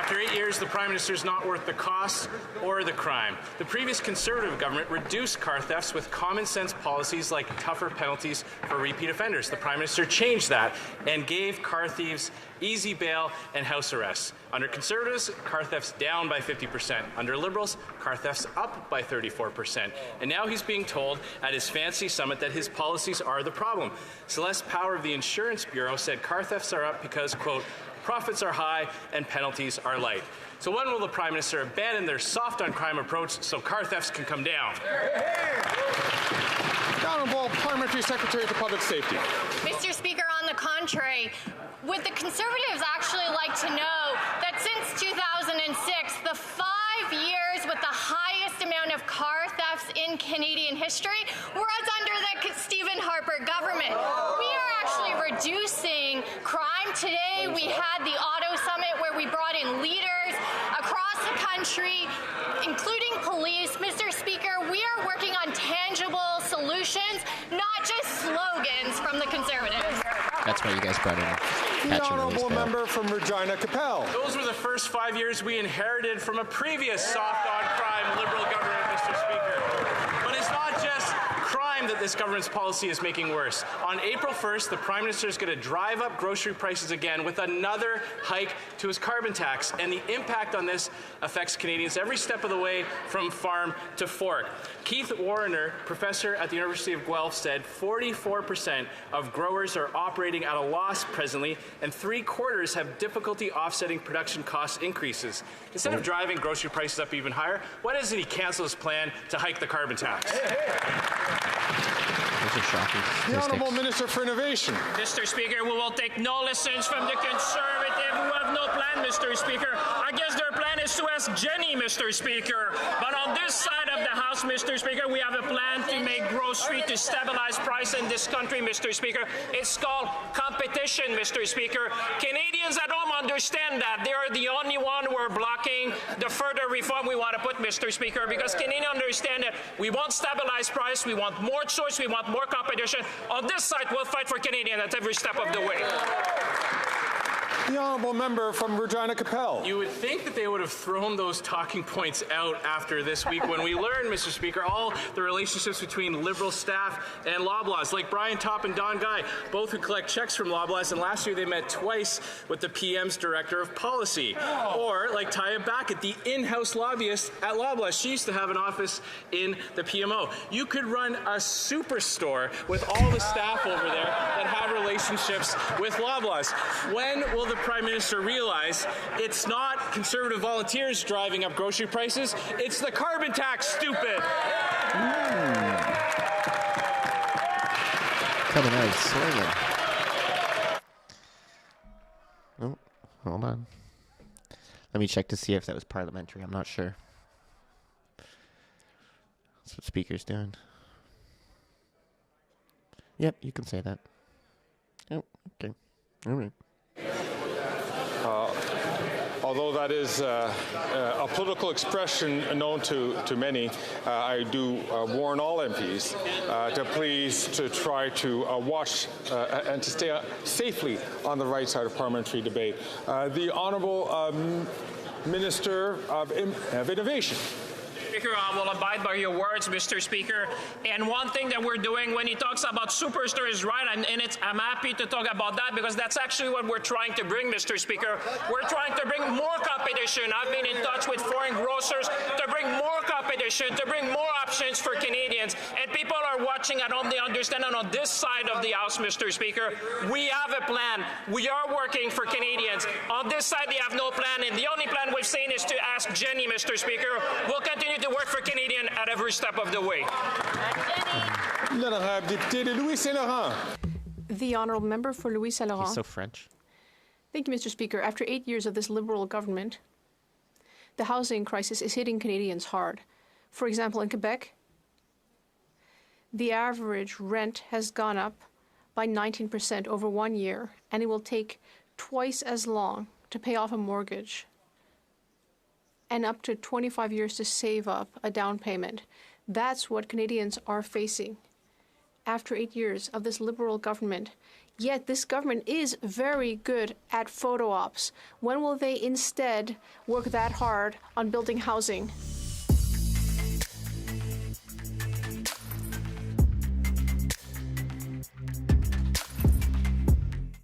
After 8 years, the Prime Minister is not worth the cost or the crime. The previous Conservative government reduced car thefts with common-sense policies like tougher penalties for repeat offenders. The Prime Minister changed that and gave car thieves easy bail and house arrest. Under Conservatives, car thefts down by 50%. Under Liberals, car thefts up by 34%. And now he's being told at his fancy summit that his policies are the problem. Celeste Power of the Insurance Bureau said car thefts are up because, quote, profits are high and penalties are light. So when will the Prime Minister abandon their soft-on-crime approach so car thefts can come down? The Honourable Parliamentary Secretary for Public Safety. Mr. Speaker, on the contrary, would the Conservatives actually like to know that since 2006, the 5 years with the highest amount of car thefts in Canadian history was under the Stephen Harper government? We are actually reducing crime. Today we had the Auto Summit where we brought in leaders across the country, including police. Mr. Speaker, we are working on tangible solutions, not just slogans from the Conservatives. That's why you guys brought in The Honourable Member from Regina Capel. Those were the first 5 years we inherited from a previous soft-on-crime Liberal government, Mr. Speaker. But it's not just crime that this government's policy is making worse. On April 1st, the Prime Minister is going to drive up grocery prices again with another hike to his carbon tax. And the impact on this affects Canadians every step of the way from farm to fork. Keith Warrener, professor at the University of Guelph, said 44% of growers are operating at a loss presently, and 3/4 have difficulty offsetting production cost increases. Instead of driving grocery prices up even higher, why doesn't he cancel his plan to hike the carbon tax? Those are shocking The Honourable Minister for Innovation. Mr. Speaker, we will take no lessons from the Conservative who have no plan, Mr. Speaker. I guess their plan is to ask Jenny, Mr. Speaker. But on this side of the House, Mr. Speaker, we have a plan to make grocery to stabilize price in this country, Mr. Speaker. It's called competition, Mr. Speaker. Canadians at home understand that. They are the only one who are blocking the further reform we want to put, Mr. Speaker, because Canadians understand that we want stabilized price, we want more choice, we want more competition. On this side, we'll fight for Canadians at every step of the way. The Honourable Member from Regina Capel. You would think that they would have thrown those talking points out after this week when we learned, Mr. Speaker, all the relationships between Liberal staff and Loblaws, like Brian Topp and Don Guy, both who collect checks from Loblaws, and last year they met twice with the PM's Director of Policy. Or like Taya Backett, the in-house lobbyist at Loblaws. She used to have an office in the PMO. You could run a superstore with all the staff over there that have relationships with Loblaws. When will the Prime Minister realize it's not Conservative volunteers driving up grocery prices, it's the carbon tax, stupid! Coming out swinging. Oh, hold on. Let me check to see if that was parliamentary. I'm not sure. That's what Speaker's doing. Yep, you can say that. Oh, okay. All right. Although that is a political expression known to many, I do warn all MPs to please to try to watch and to stay safely on the right side of parliamentary debate. The Honourable Minister of Innovation. Speaker, I will abide by your words, Mr. Speaker. And one thing that we're doing when he talks about superstar is right, and I'm happy to talk about that because that's actually what we're trying to bring, Mr. Speaker. We're trying to bring more competition. I've been in touch with foreign grocers to bring more competition, to bring more options for Canadians. And people are watching at home, they understand, and on this side of the House, Mr. Speaker, we have a plan. We are working for Canadians. On this side, they have no plan, and the only plan we've seen is to ask Jenny, Mr. Speaker. We'll continue to work for Canadians at every step of the way. The Honourable Member for Louis Saint Laurent. He's so French. Thank you, Mr. Speaker. After 8 years of this Liberal government, the housing crisis is hitting Canadians hard. For example, in Quebec, the average rent has gone up by 19% over 1 year, and it will take twice as long to pay off a mortgage and up to 25 years to save up a down payment. That's what Canadians are facing. After 8 years of this Liberal government, Yet this government is very good at photo ops. When will they instead work that hard on building housing?